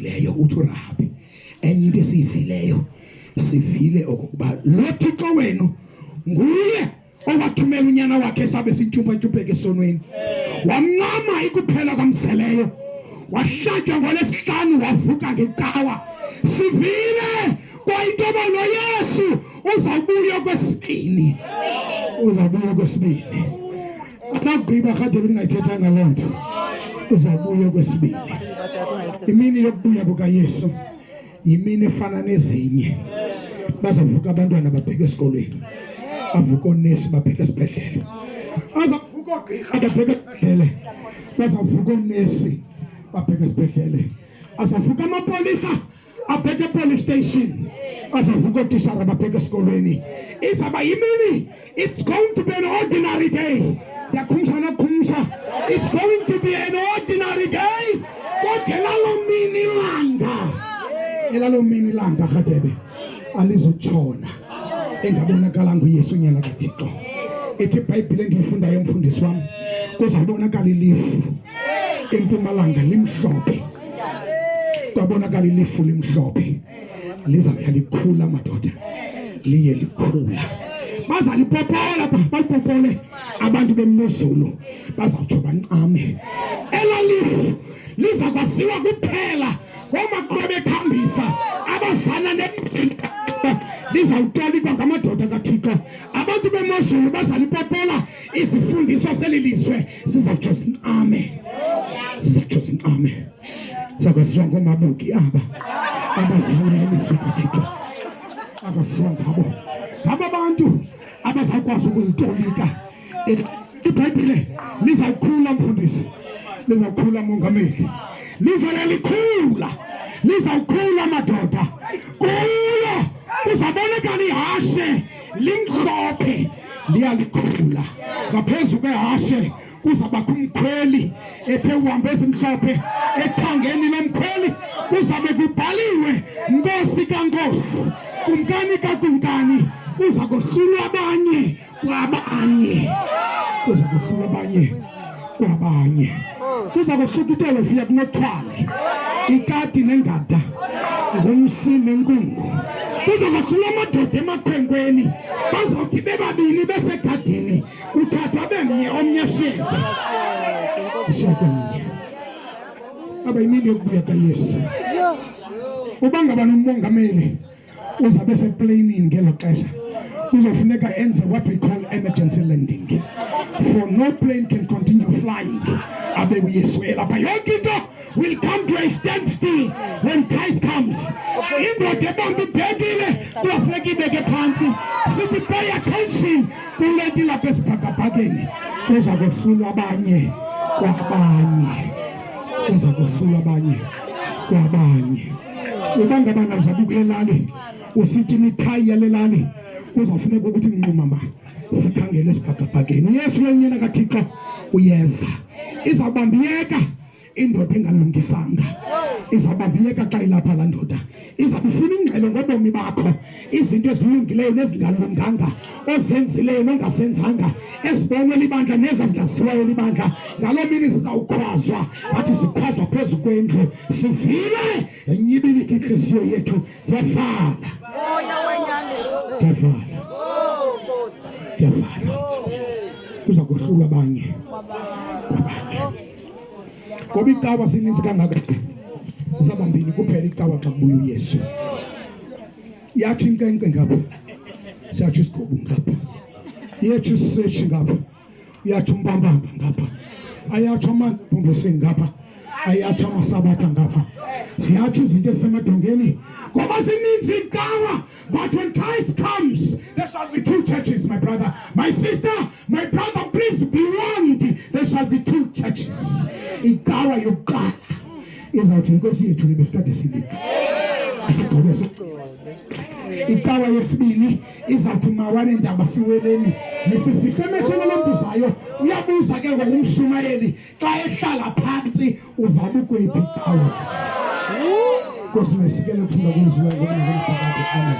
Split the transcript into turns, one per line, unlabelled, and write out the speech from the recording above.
esiyivileyo uthi uRahabi enye into esiyivileyo sivile okokuba lo Thixo wenu nguye owathumela unyana wakhe sabe sitshumpa-tshupheke esonweni wamncama ikuphela kwamzeleyo wahlatywa ngolesihlanu wavuka ngecawa sivile kwa into yoba lo Yesu uzawubuya okwesibini akagqiba kade bendingayithethanga loo nto uzawubuya okwesibini imini yokubuya bukaYesu yimini efana nezinye bazavuka abantwana babheke esikolweni avuka oonesi babheke esibhedlele azavuka oogqirha babheke esibhedlele bazavuka oonesi babheke esibhedlele azavuka amapolisa abheke epolice station azavuka ootishara babheke esikolweni izawuba yimini it's going to be an ordinary day yakhumsha nokhumsha it's going to be an ordinary day kodwa elalo mini ilanga Rhadebe alizotshona engabonakala nguYesu unyana kaThixo ethi iBhayibhile endiyifundayo umfundisi wami kuzabonakala ilifu empumalanga limhlophe kwabonakala ilifu limhlophe lizawuya likhula madoda liye likhula bazalipopola balipopole abantu bemozulu bazawutsho bancame elalifu liza kwasiwa kuphela omaqwa bekhambisa abazana nemfika lizawutolikwa ngamadoda kaThixo abantu bemozulu bazalipopola izifundiswa selilizwe sizawutsho zincame zakwaziwa ngomabuki abazana nemizwe kaThixo abaziwa ngabo abantu abazakwazi ukuzitolika iBhayibhile lizawukhula mfundisi lizawukhula mongameli lizawukhula madoda kulo kuzabonakala ihashe limhlophe liyalikhula ngaphezu kwehashe kuzabakho umkhweli ethe uhambe ezimhlophe ethangeni lomkhweli kuzabe kubhaliwe Nkosi kaNkosi kumkani kakumkani kuza kohlulwa abanye kwabanye kuza kohluka itolofiya kunothwale ikati nengada ngomsini enkungu kuza kohlulwa amadoda emakhwenkweni bazawuthi bebabini besegadini uthathwa bemnye omnye sheke aba yimini yokubuya kaYesu uba ngaba nomongameli uzabe seplanini ngelo xesha uzofuneka enze what we call emergency landing for no plane can continue flying abe uYesu elapha yonke into will come to a standstill when Christ comes indoda ebamba ibhekile kuyafuneka ibeke phansi sithi pay attention kuleti lapha esibhakabhakeni kuza kohlulwa abanye kwabanye ubangabana uzabukulelani usithi imithai yalelani kuzafuneka ukuthi nqumama sikhangele esibhakabhakeni Yesu lenyana kaThixo uyeza izabambiyeka indoda engalungisanga izabambiyeka xa ilapha la ndoda izabufuna ingxelo ngobomi bakho izinto ezilungileyo nezingalunganga ozenzileyo nongasenzanga ezibonwe libandla nezazingasiwayo libandla ngaloo mini zizawukhwazwa athi zikhwazwa phezu kwendlu sivile enyibilika inhliziyo yethu ndiyavala kuza kohlulwa abanye ngoba icawa sininzi kangaka zabambini kuphela icawa xa kubuya uYesu yathi inkcenkce ngapha siyatsho isigqobu ngapha yathi isiseshi ngapha yathi umbambamba ngapha ayatsho amanzi embhomboseni ngapha ayatsho amasabatha ngapha siyatsho izinto ezisemadongeni ngoba sininzi icawa but when Christ comes there shall be two churches my brother my sister my brother please be warned there shall be two churches icawa yokuqala izawuthi inkosi yethu lebesikade siliphi icawa yesibini izawuthi mawane ndaba siweleni nesifihle emehlweni lombuzayo uyabuza ke ngokumshumayeli xa ehlala phansi uzabe ukwephi icawa Nkosi mesikele ukufunda kwizwi lakho ngomhlaba amen